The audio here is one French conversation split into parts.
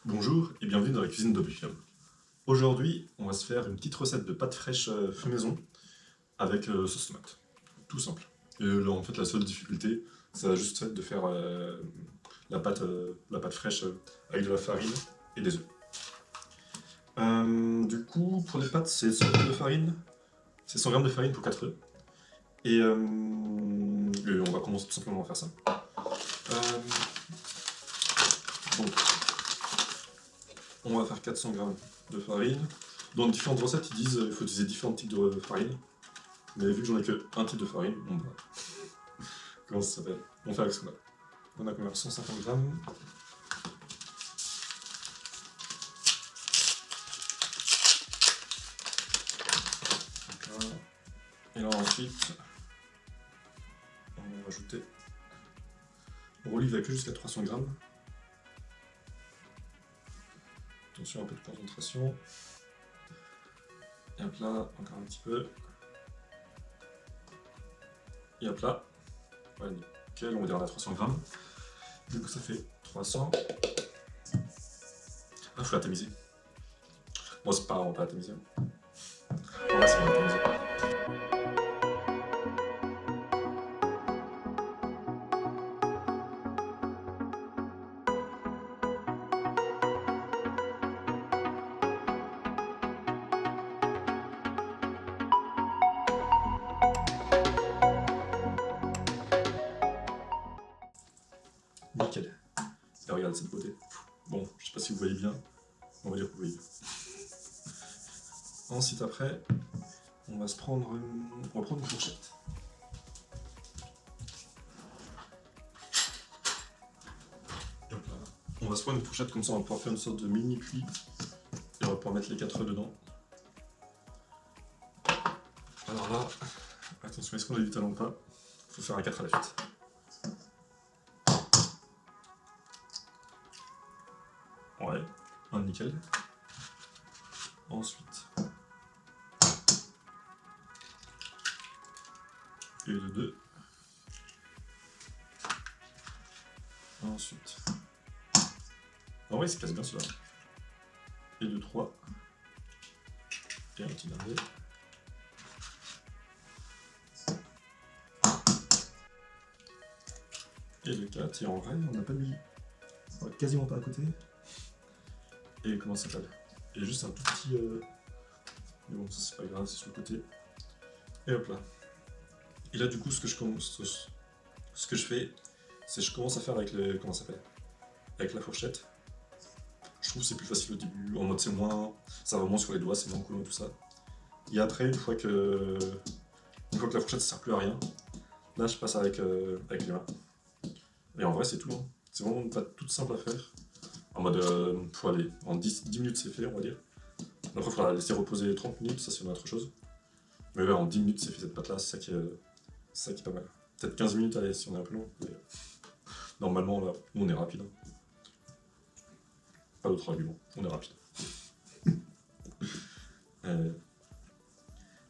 Bonjour et bienvenue dans la cuisine d'Oblivion. Aujourd'hui, on va se faire une petite recette de pâte fraîche fait maison avec sauce tomate. Tout simple. Et là, en fait, la seule difficulté, ça va juste être de faire la pâte fraîche avec de la farine et des œufs. Du coup, pour les pâtes, c'est 100 g de farine. C'est 100 g de farine pour 4 œufs. Et on va commencer tout simplement à faire ça. Donc, on va faire 400 g de farine. Dans différentes recettes, ils disent qu'il faut utiliser différents types de farine. Mais vu que j'en ai que un type de farine, bon bah. Comment ça s'appelle? On va faire avec ce qu'on a. On a combien? 150 g. Voilà. Et là ensuite, on va rajouter. On relie avec jusqu'à 300 g. Attention, un peu de concentration. Et hop là, encore un petit peu. Et hop là. Voilà, nickel, on va dire on a 300 g. Du coup, ça fait 300. Ah, faut la tamiser. Bon, c'est pas grave, on va pas la tamiser. On va essayer de la tamiser. Nickel. Et regarde cette beauté. Bon, je sais pas si vous voyez bien. On va dire que vous voyez bien. Ensuite, après, on va prendre une fourchette. Et hop là. On va se prendre une fourchette comme ça, on va pouvoir faire une sorte de mini pli. Et on va pouvoir mettre les 4 œufs dedans. Alors là, attention, est-ce qu'on a du talent ou pas? Il faut faire un 4 à la suite. Ouais, un nickel. Ensuite, et de 2. Ensuite, ah ouais, c'est casse bien cela. Et de 3. Et un petit dernier. Et le 4, et en vrai, on n'a pas mis. On va quasiment pas à côté. Et comment ça s'appelle? Et juste un tout petit. Mais bon, ça c'est pas grave, c'est sur le côté. Et hop là. Et là, du coup, ce que je fais, c'est que je commence à faire avec le. Comment ça s'appelle? Avec la fourchette. Je trouve que c'est plus facile au début, en mode c'est moins. Ça va moins sur les doigts, c'est moins cool et tout ça. Et après, une fois que la fourchette ne sert plus à rien, là je passe avec les mains. Et en vrai, c'est tout. Hein. C'est vraiment une pâte toute simple à faire. En mode, faut aller, en 10 minutes c'est fait, on va dire. Après, il faudra la laisser reposer 30 minutes, ça c'est une autre chose. Mais ouais, en 10 minutes c'est fait cette pâte là, c'est ça qui est pas mal. Peut-être 15 minutes, allez, si on est un peu long. Mais normalement, là, nous on est rapide. Hein. Pas d'autre argument, on est rapide.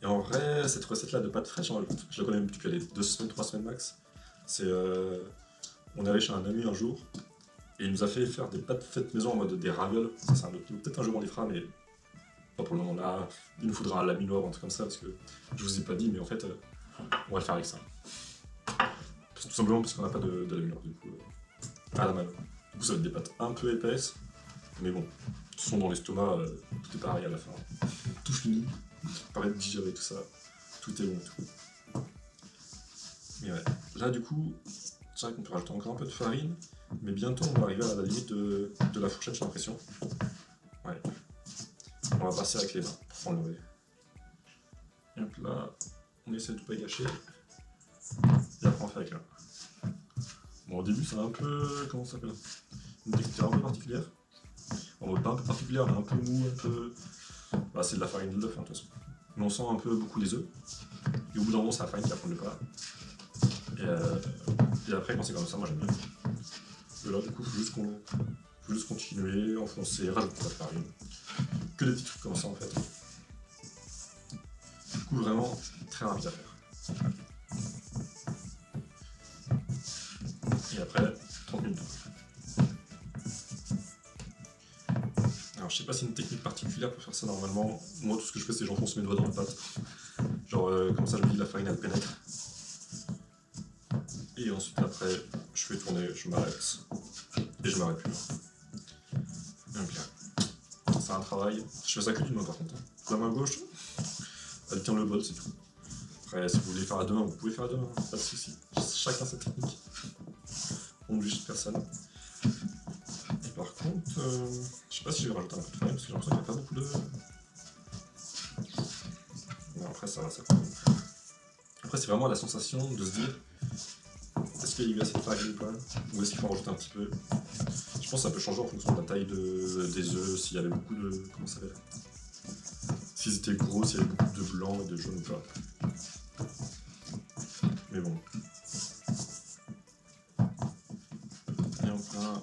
Et en vrai, cette recette là de pâte fraîche, je la connais depuis les 2 semaines, 3 semaines max. C'est. On est allé chez un ami un jour, et il nous a fait faire des pâtes faites maison en mode des ravioles. Ça, c'est un autre niveau. Peut-être un jour on les fera, mais pas pour le moment là. Il nous faudra un laminoir ou un truc comme ça, parce que je vous ai pas dit, mais en fait, on va le faire avec ça. Tout simplement parce qu'on n'a pas de laminoir, du coup, à la main. Du coup, ça va être des pâtes un peu épaisses, mais bon, ce sont dans l'estomac, tout est pareil à la fin. Tout fini, pareil de digérer tout ça, tout est bon et tout. Mais ouais, là du coup, c'est vrai qu'on peut rajouter encore un peu de farine, mais bientôt on va arriver à la limite de la fourchette, j'ai l'impression. Ouais. On va passer avec les mains pour enlever. Et hop là, on essaie de tout pas gâcher. Et après on fait avec là. Bon, au début, c'est un peu. Comment ça s'appelle? Une texture un peu particulière. En mode pas un peu particulière, mais un peu mou, un peu. Bah, c'est de la farine de l'œuf, hein, de toute façon. Mais on sent un peu beaucoup les œufs. Et au bout d'un moment, c'est la farine qui va prendre le pas. Et après, quand c'est comme ça, moi j'aime bien. Et là, du coup, faut juste continuer, enfoncer, rajouter la farine. Que des petits trucs comme ça en fait. Du coup, vraiment très rapide à faire. Et après, 30 minutes. je sais pas si c'est une technique particulière pour faire ça normalement. Moi, tout ce que je fais, c'est j'enfonce mes doigts dans la pâte. Genre, comme ça, je me dis la farine elle pénètre. Et ensuite, après, je fais tourner, je m'arrête. Et je m'arrête plus. Donc là, c'est un travail. Je fais ça que d'une main par contre. La main gauche, elle tient le bol, c'est tout. Après, si vous voulez faire à deux mains, vous pouvez faire à deux mains, pas de soucis. Chacun sa technique. On ne juge personne. Et par contre, je sais pas si je vais rajouter un peu de farine parce que j'ai l'impression qu'il n'y a pas beaucoup de. Non, après, ça va, ça va. Après, c'est vraiment la sensation de se dire est-ce qu'il y a assez de farine ou pas, ou est-ce qu'il faut en rajouter un petit peu. Je pense que ça peut changer en fonction de la taille des œufs, s'il y avait beaucoup de. Comment ça s'appelle. S'ils étaient gros, s'il y avait beaucoup de blanc et de jaune ou pas. Mais bon. Et enfin.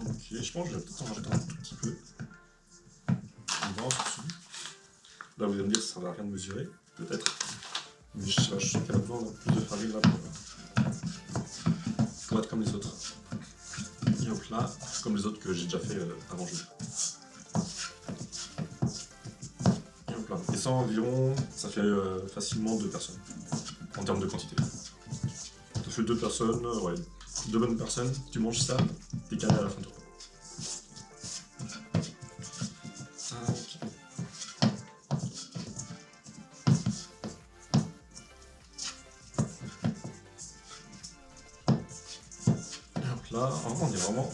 Ok, je pense que je vais peut-être en rajouter un tout petit peu. On va en dessous. Là, vous allez me dire que ça va rien de mesurer, peut-être. Mais je sais qu'elle a besoin d'un plus de farine là pour être comme les autres. Et hop là, comme les autres que j'ai déjà fait avant jeudi. Et hop là. Et ça environ, ça fait facilement 2 personnes en termes de quantité. Ça fait 2 personnes, ouais, 2 bonnes personnes. Tu manges ça, t'es calé à la fin de ton repas. Là, on est vraiment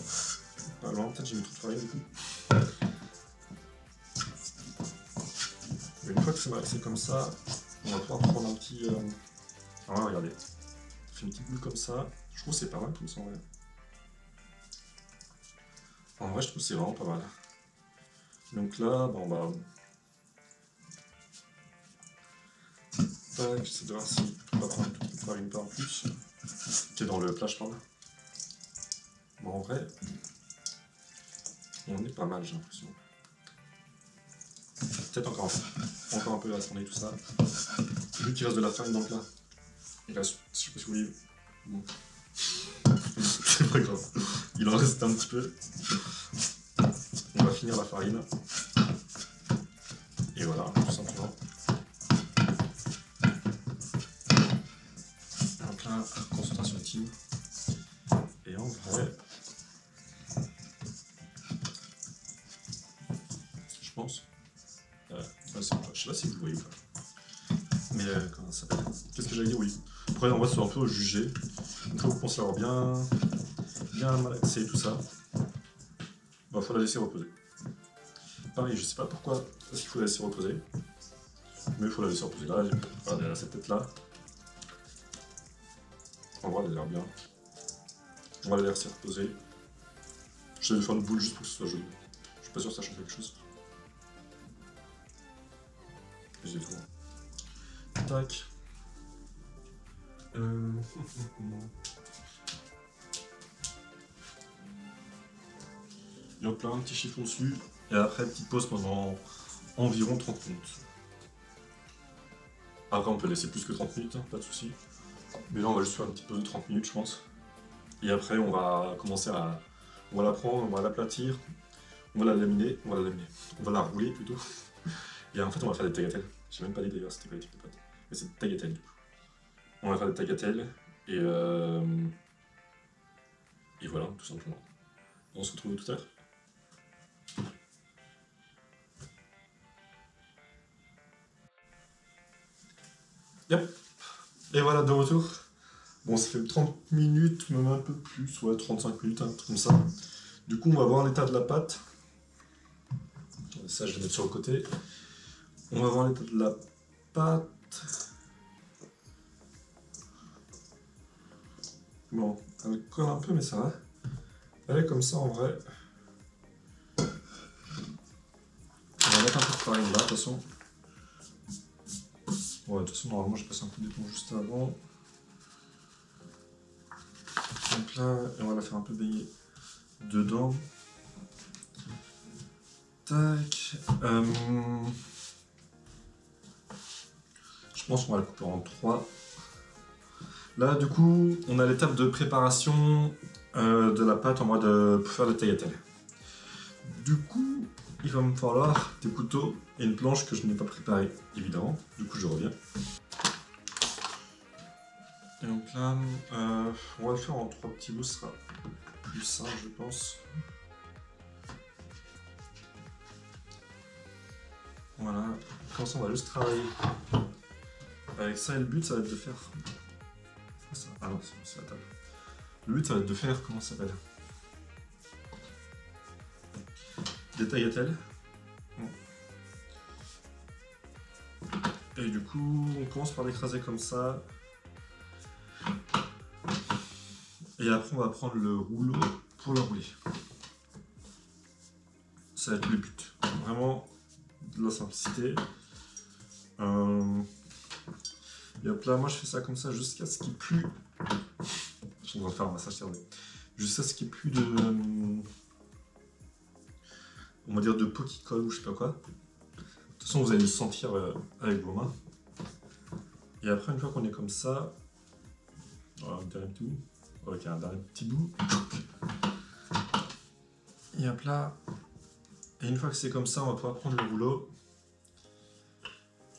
pas loin, peut-être j'ai mis trop de farine du coup. Mais une fois que c'est comme ça, on va pouvoir prendre un petit. Ah, regardez, on fait une petite boule comme ça. Je trouve que c'est pas mal comme ça en vrai. En vrai, je trouve que c'est vraiment pas mal. Donc là, bah, on va. Tac, j'essaie de voir si on va prendre un tout petit peu de farine pas en plus. Qui est dans le plat, je parle. Bon, en vrai, on est pas mal, j'ai l'impression. Peut-être encore un peu à tourner tout ça. Vu qu'il reste de la farine dans le plat. Il reste, je sais pas si vous voulez. Bon. C'est pas grave. Il en reste un petit peu. On va finir la farine. Et voilà, tout simplement. Donc là, concentration intime. Et en vrai, je pense. Je sais pas si vous le voyez ou pas. Mais comment ça s'appelle? Qu'est-ce que j'allais dire? Oui. Après, on va se un peu juger. Une fois que vous pensez avoir bien malaxé tout ça, bah, faut la laisser reposer. Pareil, je sais pas pourquoi est-ce qu'il faut la laisser reposer. Mais il faut la laisser reposer. Là, regardez, elle a cette tête là. On va elle a l'air bien. On va la laisser reposer. J'essaie de faire une boule juste pour que ce soit joli. Je suis pas sûr que ça change quelque chose. Et c'est tout. Tac. Et hop là, un petit chiffon dessus. Et après, petite pause pendant environ 30 minutes. Après, on peut laisser plus que 30 minutes, hein, pas de soucis. Mais là, on va juste faire une petite pause de 30 minutes, je pense. Et après, on va commencer à. On va la prendre, on va l'aplatir, on va la laminer, on va la rouler plutôt. Et en fait, on va faire des tagliatelles. J'ai même pas dit d'ailleurs c'était quoi les types de pâtes. Mais c'est des tagliatelles du coup. On va faire des tagliatelles et voilà, tout simplement. On se retrouve tout à l'heure. Yep. Et voilà, de retour. Bon, ça fait 30 minutes, même un peu plus, ouais, 35 minutes, un truc comme ça. Du coup, on va voir l'état de la pâte. Ça, je vais mettre sur le côté. On va voir l'état de la pâte. Bon, elle colle un peu, mais ça va. Elle est comme ça en vrai. On va mettre un peu de farine là, de toute façon. Ouais, de toute façon, normalement, j'ai passé un coup d'éponge juste avant. là, et on va la faire un peu baigner dedans. Tac. Je pense qu'on va la couper en 3. Là, du coup, on a l'étape de préparation de la pâte en mode pour faire des tagliatelles. Du coup, il va me falloir des couteaux et une planche que je n'ai pas préparée, évidemment. Du coup, je reviens. Et donc là, on va le faire en 3 petits bouts, ce sera plus simple, je pense. Voilà, comme ça, on va juste travailler avec ça. Et le but, ça va être de faire... Ah non, c'est la table. Le but, ça va être de faire, comment ça s'appelle, des tagliatelles. Et du coup, on commence par l'écraser comme ça. Et après, on va prendre le rouleau pour le rouler. Ça va être le but. Vraiment, de la simplicité. Et hop là, moi je fais ça comme ça jusqu'à ce qu'il n'y ait plus... Je suis en train de faire un massage cerveau. Jusqu'à ce qu'il n'y ait plus de... On va dire de peau qui colle ou je sais pas quoi. De toute façon, vous allez le sentir avec vos mains. Et après, une fois qu'on est comme ça... Voilà, un dernier petit bout. Ok, un dernier petit bout. Et hop là. Et une fois que c'est comme ça, on va pouvoir prendre le rouleau.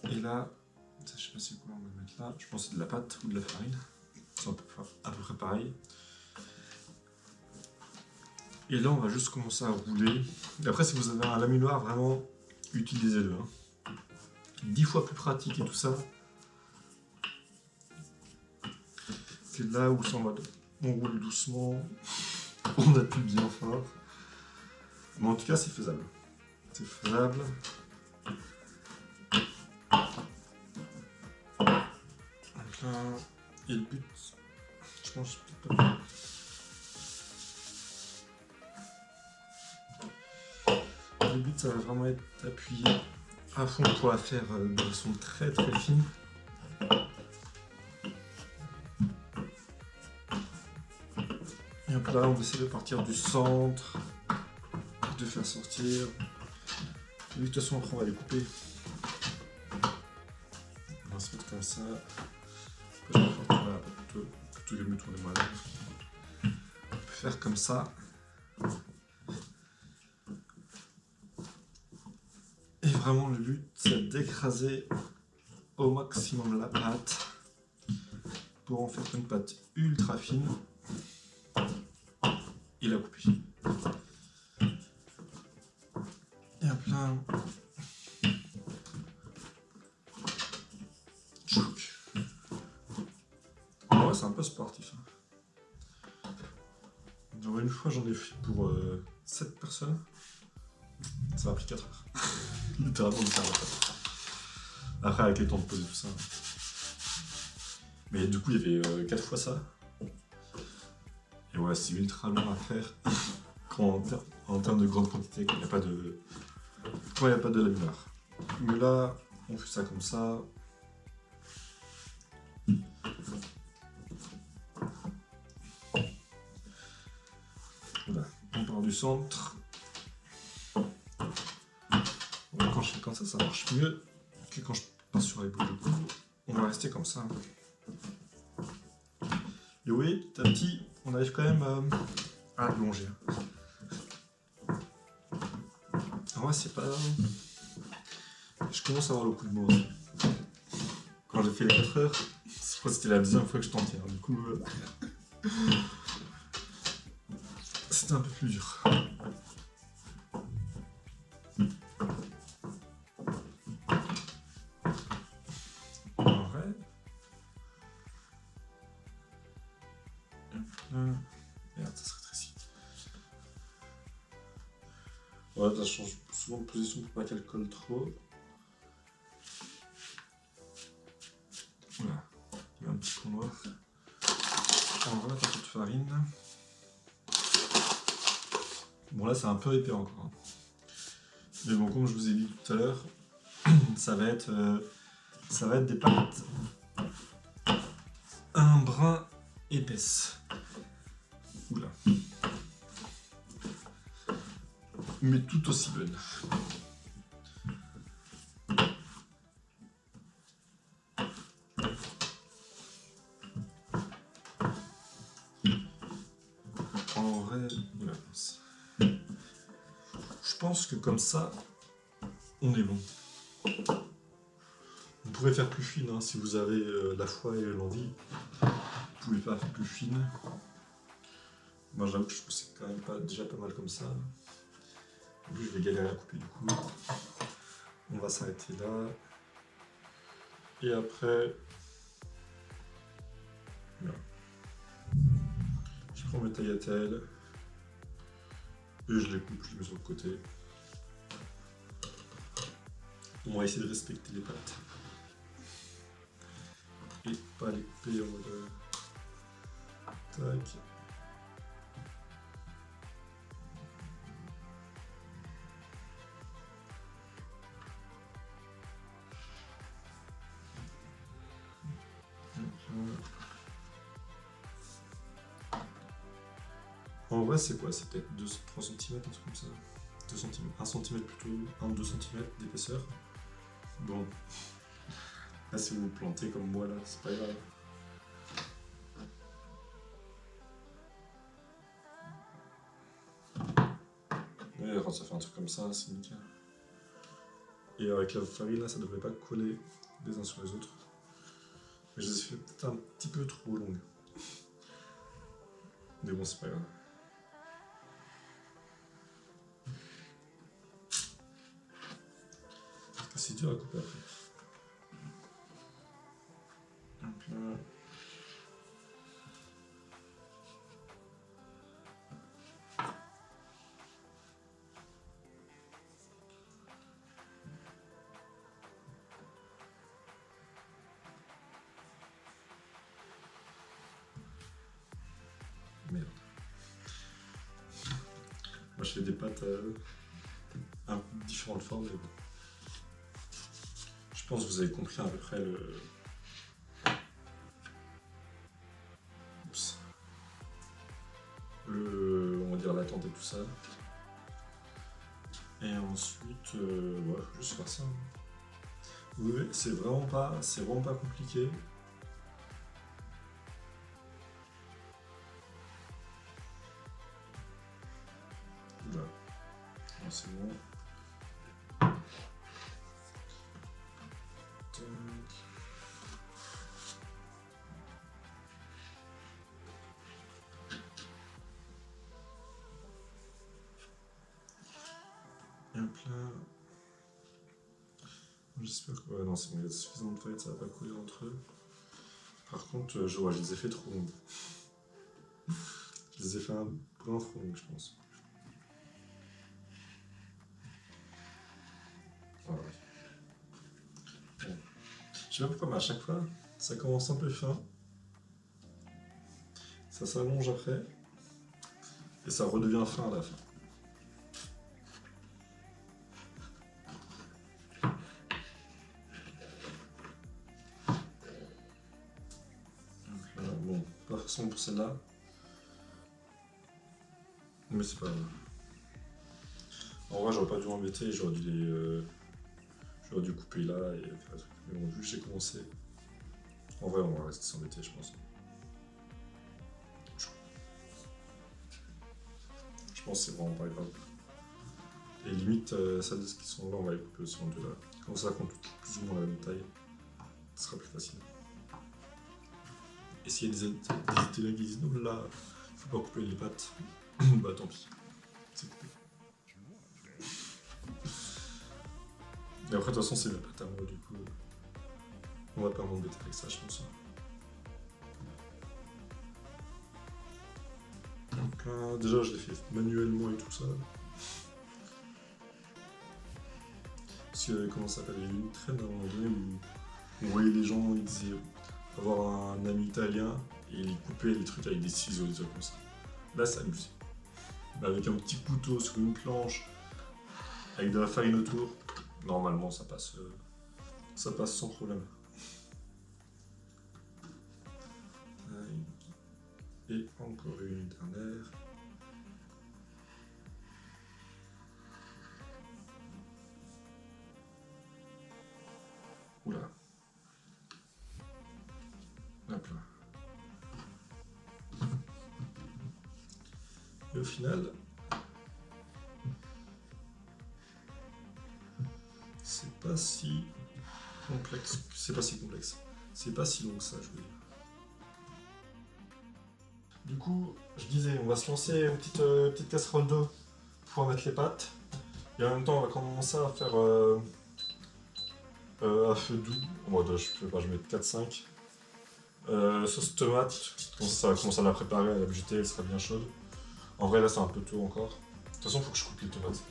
Et là... Je sais pas c'est quoi on va mettre là. Je pense que c'est de la pâte ou de la farine. C'est à peu près pareil. Et là, on va juste commencer à rouler. Et après, si vous avez un laminoir, vraiment, utilisez-le. 10 fois plus pratique et tout ça. C'est là où c'est en mode, on roule doucement, on appuie bien fort. Mais en tout cas, c'est faisable. C'est faisable. Donc là, et le but, je pense que je peux pas. Le but, ça va vraiment être d'appuyer à fond pour la faire de façon très très fine. Et hop là, on va essayer de partir du centre, de faire sortir. Et de toute façon, après, on va les couper. On va se mettre comme ça. Après, je vais faire tourner un peu plutôt que de me tourner moi-même. On peut faire comme ça. Et vraiment, le but, c'est d'écraser au maximum la pâte pour en faire une pâte ultra fine et la couper. Et hop là. Choc. En vrai, c'est un peu sportif. Genre, une fois, j'en ai fait pour 7 personnes. Ça m'a pris 4 heures. Littéralement, de faire la pâte. Après, avec les temps de pause et tout ça. Mais du coup, il y avait 4 fois ça. Et ouais, c'est ultra long à faire. Quand en termes de grande quantité, quand il n'y a pas de... Quand il n'y a pas de laminoir. Mais là, on fait ça comme ça. Voilà, on part du centre. Quand je fais comme ça marche mieux que quand je passe sur les bouts de cou. On va rester comme ça. Et oui, petit à petit, on arrive quand même à allonger. En vrai, c'est pas... Je commence à avoir le coup de mou aussi. Quand j'ai fait les 4 heures, je crois que c'était la deuxième fois que je tentais. Du coup, c'était un peu plus dur. En vrai... Merde, ça se rétrécit. Ouais, ça change souvent de position pour pas qu'elle colle trop. Voilà, il y a un petit point noir. On va remettre un peu de farine. Bon là c'est un peu épais encore. Hein. Mais bon, comme je vous ai dit tout à l'heure, ça va être des pâtes un brin épaisses. Oula. Mais tout aussi bonne. En vrai, oula, mince. Je pense que comme ça, on est bon. Vous pourrez faire plus fine hein, si vous avez la foi et l'envie. Vous pouvez faire plus fine. Moi j'avoue que je trouve que c'est quand même déjà pas mal comme ça. En plus je vais galérer à couper du coup. On va s'arrêter là. Et après... Voilà. Je prends mes tagliatelles. Et je les coupe, je les mets sur le côté. On va essayer de respecter les pâtes. Et pas les couper en mode... Tac. En vrai, c'est quoi? C'est peut-être 3 cm, un truc comme ça. 2 cm, 1 cm plutôt, 1-2 cm d'épaisseur. Bon. Là, si vous vous plantez comme moi, là, c'est pas grave. Ouais, quand ça fait un truc comme ça, c'est nickel. Et avec la farine, là, ça devrait pas coller les uns sur les autres. Mais je les ai fait peut-être un petit peu trop longues. Mais bon, c'est pas grave. Parce que c'est dur à couper après. Donc là... Merde. Moi je fais des pâtes un peu différentes formes, mais bon. Je pense que vous avez compris à peu près le... Oups. On va dire l'attente et tout ça. Et ensuite, ouais, faut juste faire ça. Vous voyez, c'est vraiment pas compliqué. Voilà. Alors, c'est bon. Tac. Et hop là. J'espère que... Ouais, non, c'est bon, il y a suffisamment de feuilles, ça va pas couler entre eux. Par contre, je les ai fait trop longues. Je les ai fait un brin trop longues, je pense. Voilà. Bon. Je sais pas pourquoi, mais à chaque fois, ça commence un peu fin. Ça s'allonge après. Et ça redevient fin à la fin. Bon, pas forcément pour celle-là. Mais c'est pas grave. En vrai, j'aurais pas dû m'embêter, j'aurais dû couper là et faire un truc. Mais bon, vu que j'ai commencé. En vrai, on va rester s'embêter, je pense. Je pense que c'est vraiment pas grave. Et limite, celles qui sont là, on va les couper aussi en deux là. Comme ça, quand toutes plus ou moins la même taille, ce sera plus facile. Et s'il y a des Italiens qui disent non, là, faut pas couper les pattes, bah tant pis, c'est coupé. Et après, de toute façon, c'est mes pattes à moi, du coup, on va pas m'embêter avec ça, je pense. Donc là, déjà, je l'ai fait manuellement et tout ça. Parce que, comment ça s'appelle, il y a eu une traîne à un moment donné où on voyait les gens, ils disaient avoir un ami italien et il coupait les trucs avec des ciseaux, des trucs comme ça. Là, c'est abusé. Avec un petit couteau sur une planche, avec de la farine autour, normalement ça passe sans problème. Et encore une dernière. Oula. Hop là. Et au final, c'est pas si complexe. C'est pas si complexe. C'est pas si long que ça, je veux dire. Du coup, je disais, on va se lancer une petite casserole d'eau pour mettre les pâtes. Et en même temps, on va commencer à faire à feu doux. Bon, je sais pas, je vais mettre 4-5. Sauce tomate, ça va commencer à la préparer, à la jeter, elle sera bien chaude. En vrai, là, c'est un peu tôt encore. De toute façon, il faut que je coupe les tomates.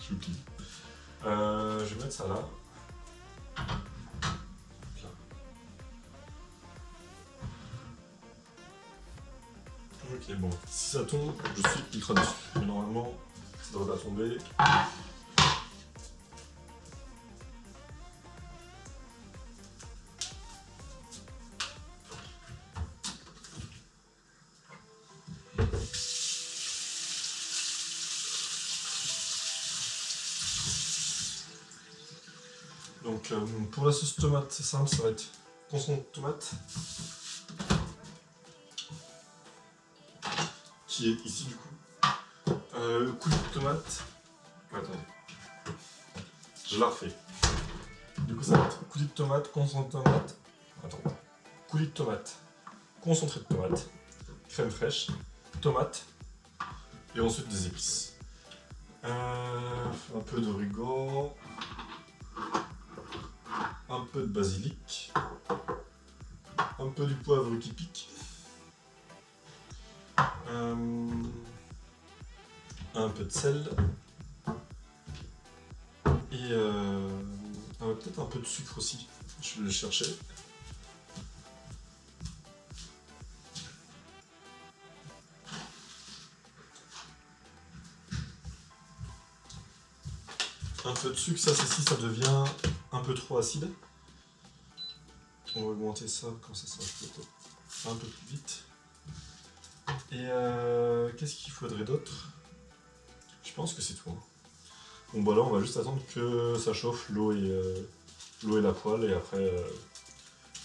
J'oublie. Je vais mettre ça là. Ok, bon. Si ça tombe, je suis ultra dessus. Mais normalement, ça devrait pas tomber. Donc, pour la sauce tomate, c'est simple, ça va être concentré de tomate. Qui est ici, du coup. Coulis de tomate. Attendez. Je la refais. Du coup, ça va être coulis de tomate, concentré de tomate. Attends. Coulis de tomate, concentré de tomate, crème fraîche, tomate, et ensuite des épices. Un peu d'origan, un peu de basilic, un peu du poivre qui pique, un peu de sel, et peut-être un peu de sucre aussi. Je vais le chercher. Un peu de sucre, ça c'est si ça devient un peu trop acide. On va augmenter ça, comme ça va peut-être un peu plus vite. Et qu'est-ce qu'il faudrait d'autre? Je pense que c'est tout. Hein. Bon bah là on va juste attendre que ça chauffe l'eau et la poêle et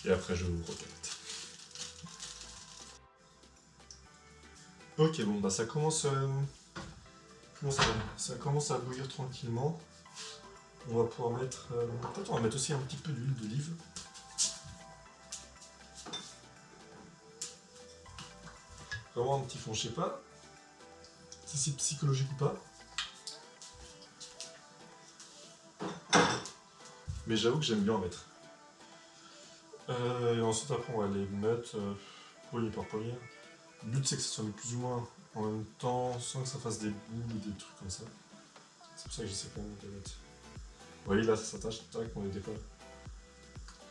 après je vous recontacte. Ok bon bah ça commence ça commence à bouillir tranquillement. On va pouvoir mettre peut-être on va mettre aussi un petit peu d'huile d'olive. Vraiment un petit fond, je sais pas si c'est psychologique ou pas. Mais j'avoue que j'aime bien en mettre. Et ensuite après on va les mettre poignée par poignée. Le but c'est que ça soit mis plus ou moins en même temps sans que ça fasse des boules ou des trucs comme ça. C'est pour ça que j'essaie quand même de les mettre. Vous voyez là ça s'attache, tac, on les décolle.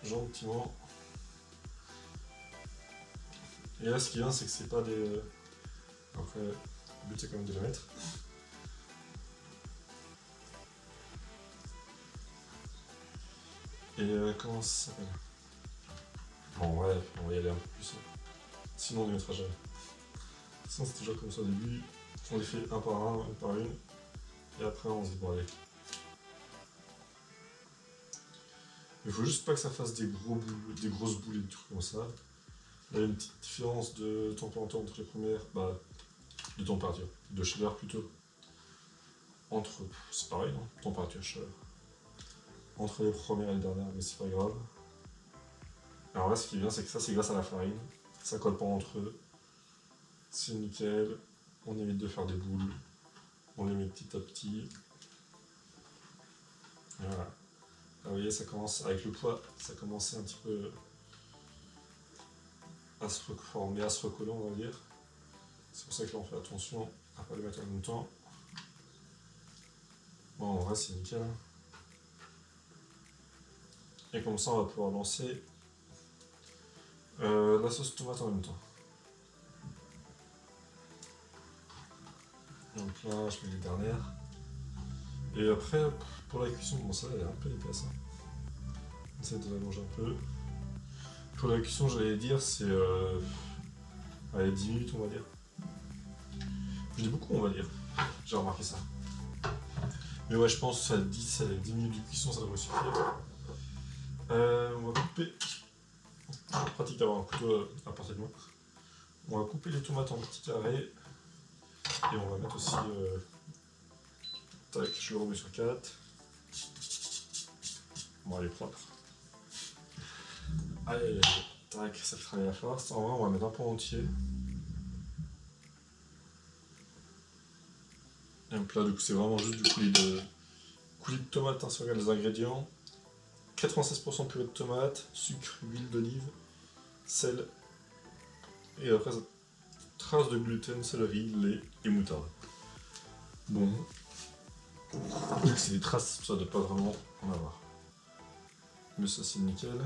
Gentiment. Et là ce qui est bien c'est que c'est pas des... Après le but c'est quand même de les mettre. Et comment ça s'appelle? Bon ouais, on va y aller un peu plus. Sinon on ne les mettra jamais. Sinon c'est toujours comme ça au début. On les fait un par un, une par une. Et après on se dit bon allez. Il faut juste pas que ça fasse des grosses boules et des trucs comme ça. Il y a une petite différence de température entre les premières, de température, de chaleur plutôt. C'est pareil, non? Température, chaleur. Entre les premières et les dernières, mais c'est pas grave. Alors là, ce qui est bien, c'est que ça, c'est grâce à la farine. Ça colle pas entre eux. C'est nickel. On évite de faire des boules. On les met petit à petit. Voilà. Là, vous voyez, ça commence, avec le poids, ça commence un petit peu à se reformer, à se recoller, on va dire. C'est pour ça que là, on fait attention à pas les mettre en même temps. Bon, en vrai, c'est nickel. Et comme ça, on va pouvoir lancer la sauce tomate en même temps. Donc là, je mets les dernières. Et après, pour la cuisson, bon ça, elle est un peu épaisse. Hein. J'essaie de la manger un peu. Pour la cuisson, j'allais dire, c'est Allez, 10 minutes, on va dire. Je dis beaucoup, on va dire. J'ai remarqué ça. Mais ouais, je pense que 10 minutes de cuisson, ça devrait suffire. On va couper. C'est pratique d'avoir un couteau à portée de main. On va couper les tomates en petits carrés. Et on va mettre aussi. Tac, je le remets sur 4. Bon, elle est propre. Allez, tac, ça fait travailler la force. En vrai, on va mettre un pot entier. Et un plat, du coup, c'est vraiment juste du coulis de tomate, hein, si on regarde les ingrédients. 96% purée de tomate, sucre, huile d'olive, sel. Et après, traces de gluten, céleri, lait et moutarde. Bon. Donc c'est des traces, ça ne doit pas vraiment en avoir. Mais ça, c'est nickel.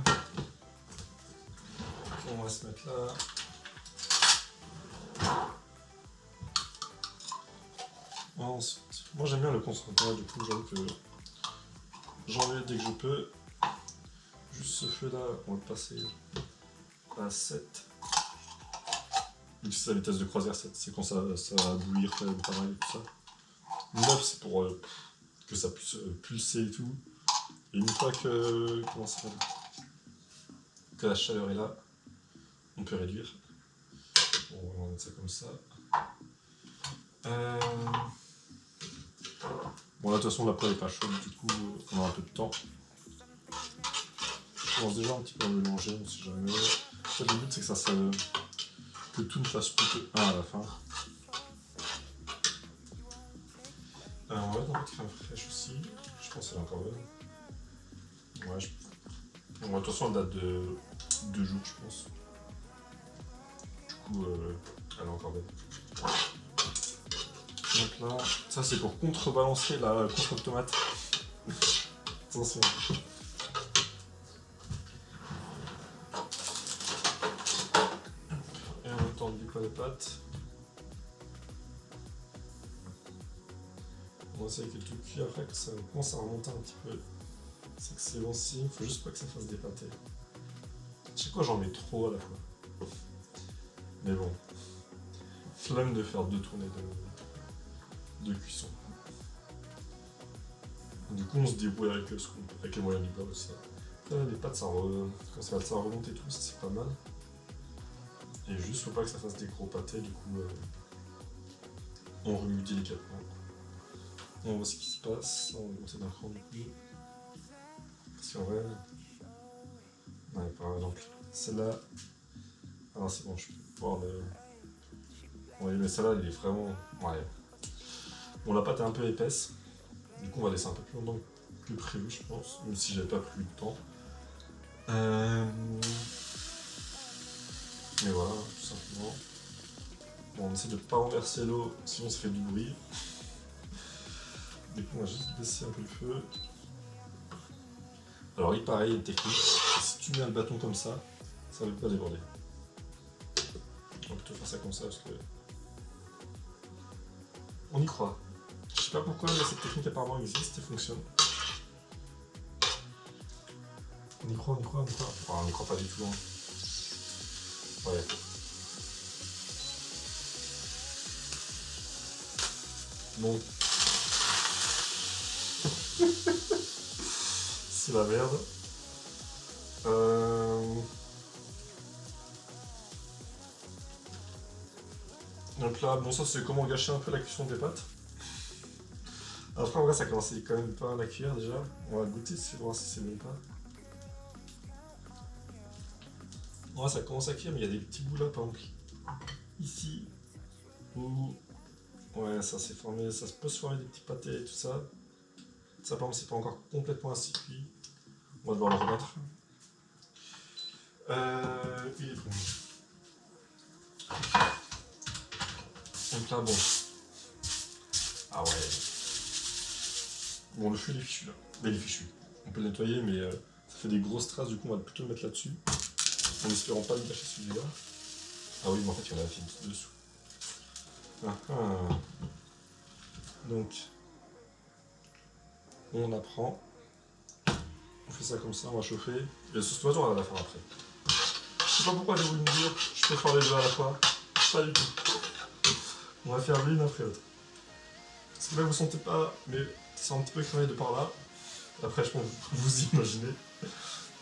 On va se mettre là. Ensuite, moi j'aime bien le concentré, du coup j'avoue que j'en mets dès que je peux. Juste ce feu là, on va le passer à 7. Donc c'est la vitesse de croisière, 7, c'est quand ça va bouillir pas mal et tout ça. 9 c'est pour que ça puisse pulser et tout. Et une fois que, que la chaleur est là, on peut réduire. Bon, on va mettre ça comme ça. Bon là de toute façon la poêle est pas chaude, du coup on a un peu de temps. Je commence déjà un petit peu à mélanger, on sait jamais. Le but c'est que tout ne fasse plus que 1 à la fin. On va mettre un peu de crème fraîche aussi, je pense qu'elle est encore bonne. Ouais, bon, de toute façon elle date de 2 jours je pense. Du coup elle est encore bonne. Donc là, ça c'est pour contrebalancer la contre tomate. Attention. Et en même temps, du coup, les pâtes. On va essayer avec tout cuit après que ça commence à remonter un petit peu. C'est que c'est bon signe, faut juste pas que ça fasse dépater. Je sais quoi, j'en mets trop à la fois. Mais bon. Flemme de faire 2 tournées de cuisson. Du coup, on se débrouille avec les moyens du bord aussi. Là, les pâtes, quand ça va remonter tout, ça c'est pas mal. Et juste, faut pas que ça fasse des gros pâtés, du coup, on remue délicatement. On voit ce qui se passe, on va monter d'un cran du coup. Parce qu'en vrai, ouais, par exemple, celle-là, ah c'est bon, je peux pouvoir le. Ouais, mais celle-là, elle est vraiment. Ouais. Bon, la pâte est un peu épaisse. Du coup, on va laisser un peu plus longtemps que prévu, je pense, même si j'avais pas plus de temps. Mais voilà, tout simplement. Bon, on essaie de pas renverser l'eau, sinon ça fait du bruit. Du coup, on va juste baisser un peu le feu. Alors, il paraît, il y a une technique. Si tu mets le bâton comme ça ne veut pas déborder. On va plutôt faire ça comme ça parce que. On y croit. Je sais pas pourquoi, mais cette technique apparemment existe et fonctionne. On y croit. Enfin, on n'y croit pas du tout. Hein. Ouais. Bon. C'est la merde. Donc là, bon, ça c'est comment gâcher un peu la cuisson des pâtes. Après, en vrai, ça commençait quand même pas à la cuire déjà. On va goûter voir si c'est bon ou pas. Ouais, ça commence à cuire, mais il y a des petits bouts là, par exemple. Ici, où. Ouais, ça s'est formé, ça peut se former des petits pâtés et tout ça. Ça, par exemple, c'est pas encore complètement assez cuit. On va devoir le remettre. Il est bon. Donc là, bon. Ah ouais. Bon, le feu il est fichu là. Mais il est fichu. On peut le nettoyer, mais ça fait des grosses traces, du coup, on va plutôt le mettre là-dessus. En espérant pas lui lâcher celui-là. Ah oui, mais en fait, il y en a un film dessous. Donc, on apprend. On fait ça comme ça, on va chauffer. Et la sauce tomate, on va la faire après. Je sais pas pourquoi j'ai voulu me dire, je peux faire les deux à la fois. Pas du tout. On va faire l'une après l'autre. Parce que là, vous sentez pas, mais c'est un petit peu crémé de par là. Après, je pense que vous imaginez.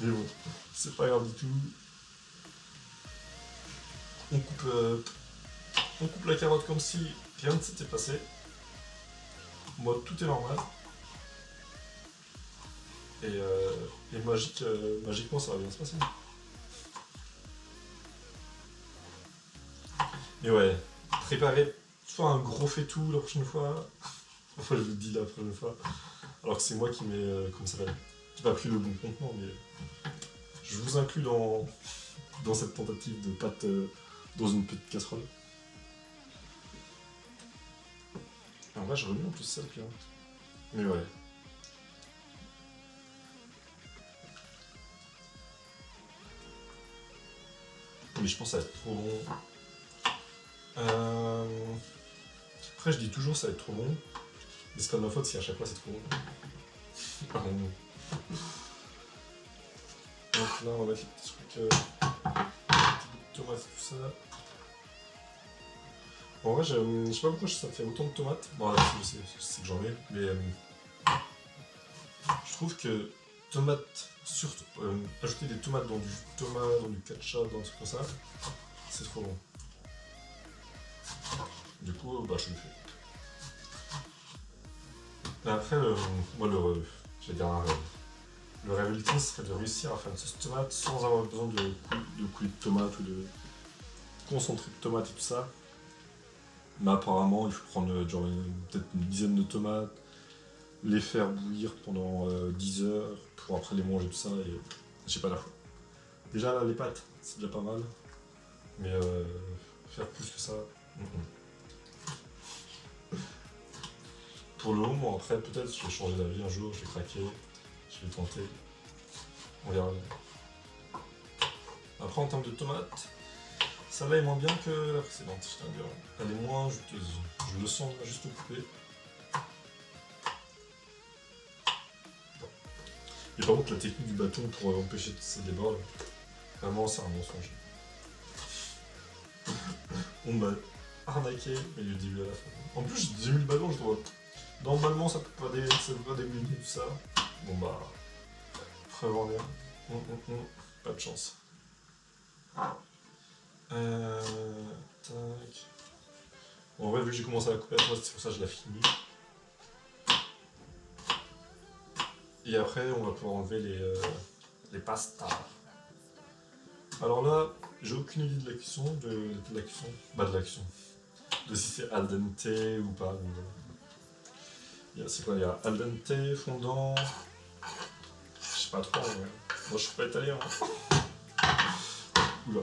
Mais bon, c'est pas grave du tout. On coupe la carotte comme si rien ne s'était passé. Moi, tout est normal. Et magiquement, ça va bien se passer. Mais ouais, préparez soit un gros faitout la prochaine fois. Enfin, je vous le dis la prochaine fois. Alors que c'est moi qui mets, comment ça s'appelle, qui pas pris le bon contenant, mais je vous inclus dans cette tentative de pâte dans une petite casserole. Et en vrai, je remets en plus ça le pire. Mais ouais. Mais je pense que ça va être trop bon. Après, je dis toujours ça va être trop bon. Mais c'est pas de ma faute si à chaque fois c'est trop bon. Pardon. Donc là, on va mettre les petits trucs. Les petits bouts de tomates et tout ça. En vrai, je sais pas pourquoi ça fait autant de tomates. Bon, là, je sais que j'en ai, mais je trouve que tomates, surtout ajouter des tomates dans du tomate, dans du ketchup, dans un truc comme ça, c'est trop bon. Du coup, bah, je le fais. Et après, moi, je vais dire un rêve. Le rêve ultime serait de réussir à faire une sauce tomate sans avoir besoin de coulis de tomate ou de concentré de tomate et tout ça. Mais apparemment, il faut prendre peut-être une dizaine de tomates, les faire bouillir pendant 10 heures pour après les manger tout ça et j'ai pas la foi. Déjà là, les pâtes, c'est déjà pas mal. Mais faire plus que ça. Pour le moment, après peut-être je vais changer d'avis un jour, je vais craquer, je vais tenter. On verra. Après en termes de tomates, celle-là est moins bien que la précédente, je tiens à dire. Elle est moins juteuse. Je le sens juste coupé. Et par contre la technique du bâton pour empêcher que ça déborde, vraiment c'est un mensonge. On m'a arnaqué, mais du début à la fin. En plus j'ai mis le ballon, je dois. Normalement ça peut pas dégluer tout ça. Bon bah. Prévoir bien. Pas de chance. Tac. Bon, en vrai, vu que j'ai commencé à la couper à toi, c'est pour ça que je la finis. Et après, on va pouvoir enlever les pastas. Alors là, j'ai aucune idée de la cuisson, de la cuisson. Bah, de la cuisson. De si c'est al dente ou pas. C'est quoi, il y a al dente, fondant. Je sais pas trop, mais moi je suis pas italien. Oula.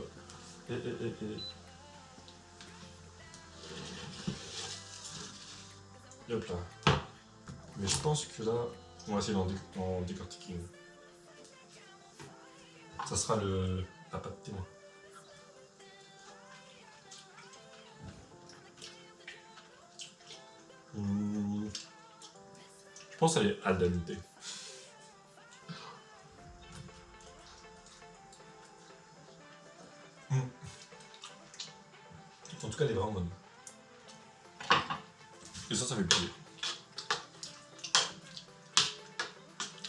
Et. Et hop là. Mais je pense que là, on va essayer d'en décortiquer une. Ça sera la pâte témoin. Je pense qu'elle est al dente. En tout cas, elle est vraiment bonne. Et ça fait plaisir.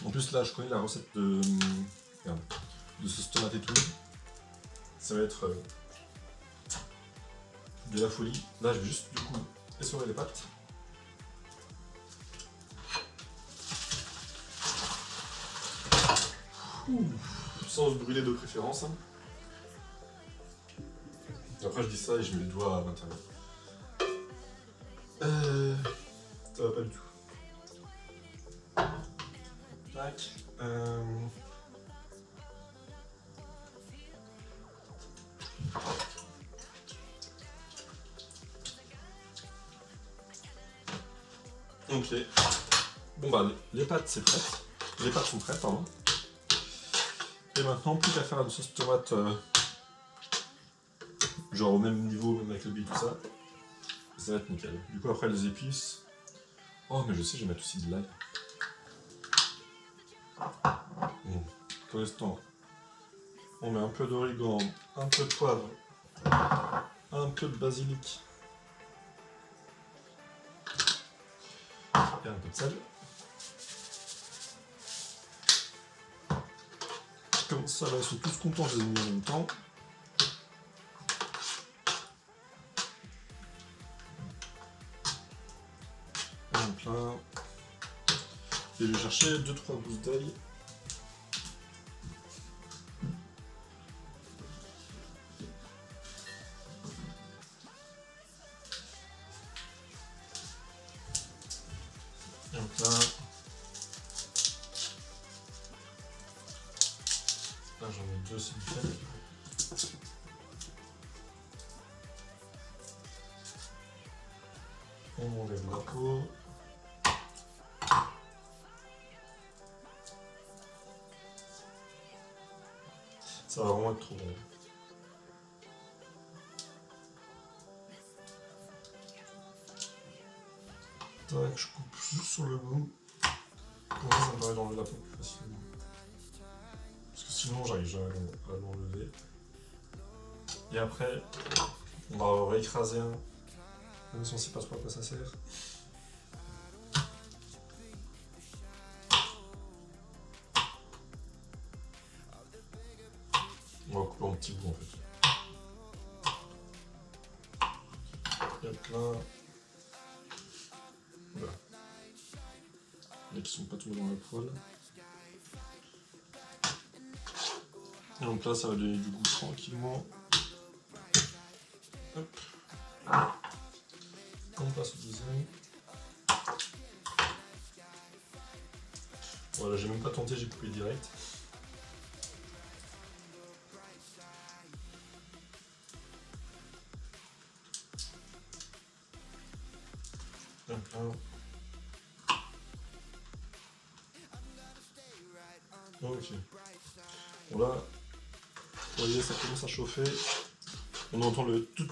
En plus, là, je connais la recette de sauce tomate et tout. Ça va être de la folie. Là, je vais juste, du coup, essorer les pâtes. Sans se brûler de préférence. Hein. Après, je dis ça et je mets le doigt à l'intérieur. Ça va pas du tout. Tac. Ok. Bon bah les pâtes c'est prêt. Les pâtes sont prêtes, pardon. Et maintenant plus qu'à faire une sauce tomate genre au même niveau, même avec le bill et tout ça. Ça va être nickel. Du coup après les épices. Oh mais je sais, je vais mettre aussi de l'ail. Bon, pour l'instant, on met un peu d'origan, un peu de poivre un peu de basilic et un peu de sel. Comme ça, là, ils sont tous contents, je les ai mis en même temps. Donc là, et je vais chercher 2-3 gousses d'ail. Donc là, j'en ai 2 s'il vous plaît. On enlève la peau. Ça va vraiment être trop bon. Tac, je coupe juste sur le bout. Comme ça me permet d'enlever la peau plus facilement. Parce que sinon, j'arrive jamais à l'enlever. Et après, on va réécraser un. Même si on ne sait pas trop à quoi ça sert. On va couper en petits bouts en fait. Et hop là. Voilà. Et qui sont pas tombés dans la poêle. Et donc là, ça va donner du goût tranquillement. Hop. On passe au deuxième. Voilà, j'ai même pas tenté, j'ai coupé direct. Hop là. Ok. Bon là, vous voyez, ça commence à chauffer. On entend le tout.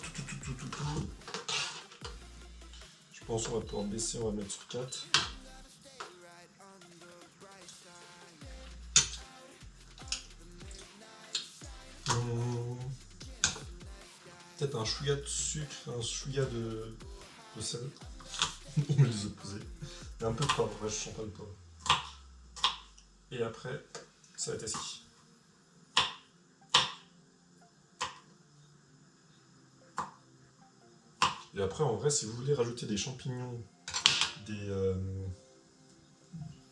Je pense qu'on va pouvoir baisser, on va mettre sur 4. Peut-être un chouïa de sucre, un chouïa de sel. On met les opposés. Et un peu de poivre, ouais, je sens pas le poivre. Et après, ça va être assis. Et après, en vrai, si vous voulez rajouter des champignons,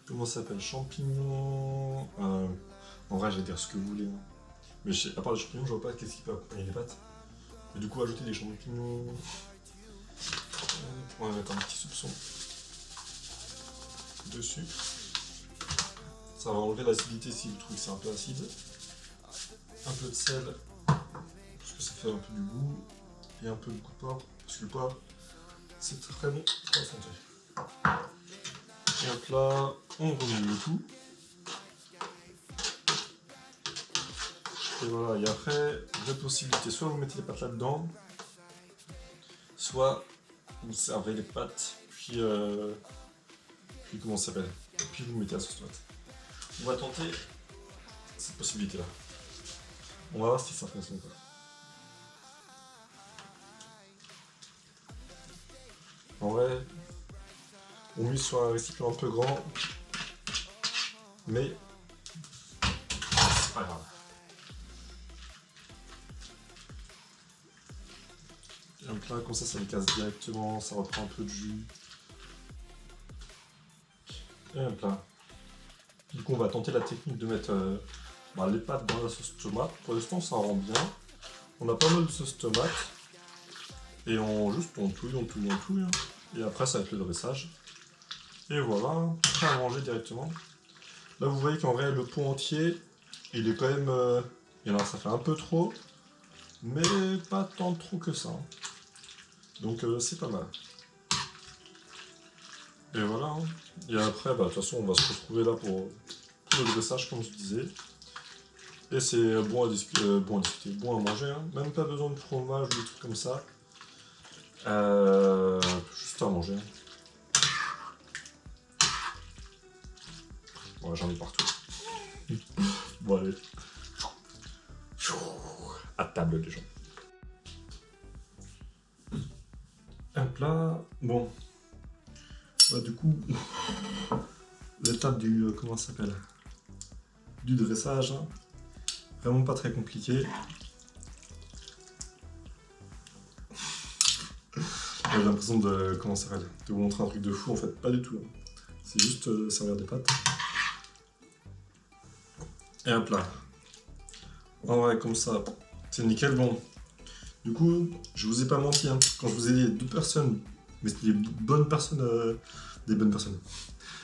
comment ça s'appelle? Champignons... en vrai, je vais dire ce que vous voulez. Hein. Mais à part les champignons, je vois pas qu'est-ce qui peut accompagner les pâtes. Mais du coup, ajouter des champignons... on va mettre un petit soupçon de sucre. Ça va enlever l'acidité si vous trouvez que c'est un peu acide. Un peu de sel, parce que ça fait un peu du goût. Et un peu de poivre, parce que le poivre, c'est très bon pour la santé. Et hop là, on remet le tout. Et voilà, et après, deux possibilités. Soit vous mettez les pâtes là-dedans, soit vous servez les pâtes, puis comment ça s'appelle? Puis vous mettez la sauce tomate. On va tenter cette possibilité-là. On va voir si ça fonctionne ou pas. En vrai, on mise sur un récipient un peu grand, mais c'est pas grave. Et donc là, comme ça me casse directement, ça reprend un peu de jus. Et hop là. Du coup, on va tenter la technique de mettre les pâtes dans la sauce tomate. Pour l'instant, ça rend bien. On a pas mal de sauce tomate. Et on touille. Hein. Et après, ça va être le dressage. Et voilà, prêt à manger directement. Là, vous voyez qu'en vrai, le pot entier, il est quand même... alors, ça fait un peu trop, mais pas tant trop que ça. Hein. Donc, c'est pas mal. Et voilà. Hein. Et après, de toute façon, on va se retrouver là pour le dressage, comme je disais. Et c'est bon à discuter, bon à manger. Hein. Même pas besoin de fromage ou des trucs comme ça. Juste à manger. Ouais, j'en ai partout. Bon, allez. À table, les gens. plat, bon, bah du coup, l'étape du, comment ça s'appelle, du dressage, hein. Vraiment pas très compliqué. J'ai l'impression de, comment ça s'appelle, de vous montrer un truc de fou, en fait, pas du tout. Hein. C'est juste servir des pâtes. Et un plat. En vrai, comme ça, c'est nickel. Bon, du coup, je vous ai pas menti, hein. Quand je vous ai dit 2 personnes, mais c'était des bonnes personnes,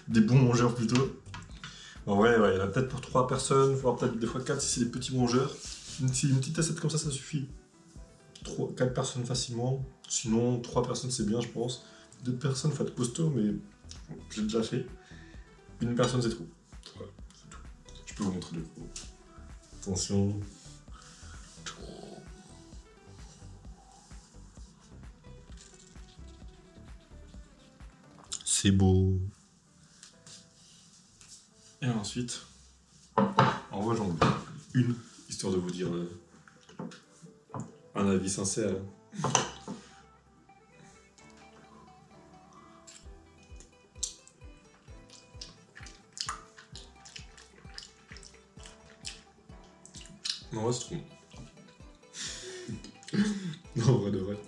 des bons mangeurs plutôt. En vrai, ouais, il y en a peut-être pour 3 personnes, voire peut-être des fois 4 si c'est des petits mangeurs. Si une petite assiette comme ça suffit. 4 personnes facilement. Sinon, 3 personnes c'est bien, je pense. 2 personnes, faut être costaud, mais je l'ai déjà fait. Une personne, c'est trop. Voilà, c'est tout. Je peux vous montrer le coup. Attention. C'est beau. Et ensuite, en vrai, j'en veux une, histoire de vous dire un avis sincère. Non, ouais, c'est trop bon. Non, en vrai de vrai.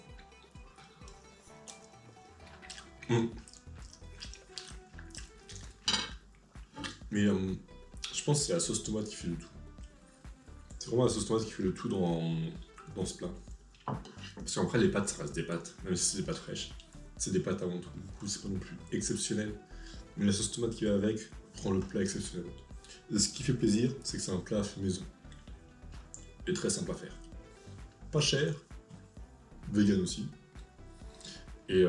Mais je pense que c'est la sauce tomate qui fait le tout. C'est vraiment la sauce tomate qui fait le tout dans ce plat. Parce qu'après, les pâtes, ça reste des pâtes, même si c'est des pâtes fraîches. C'est des pâtes avant tout. Du coup, c'est pas non plus exceptionnel. Mais la sauce tomate qui va avec rend le plat exceptionnel. Et ce qui fait plaisir, c'est que c'est un plat fait maison. Et très simple à faire. Pas cher, vegan aussi. Et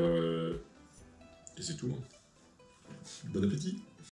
c'est tout. Hein. Bon appétit!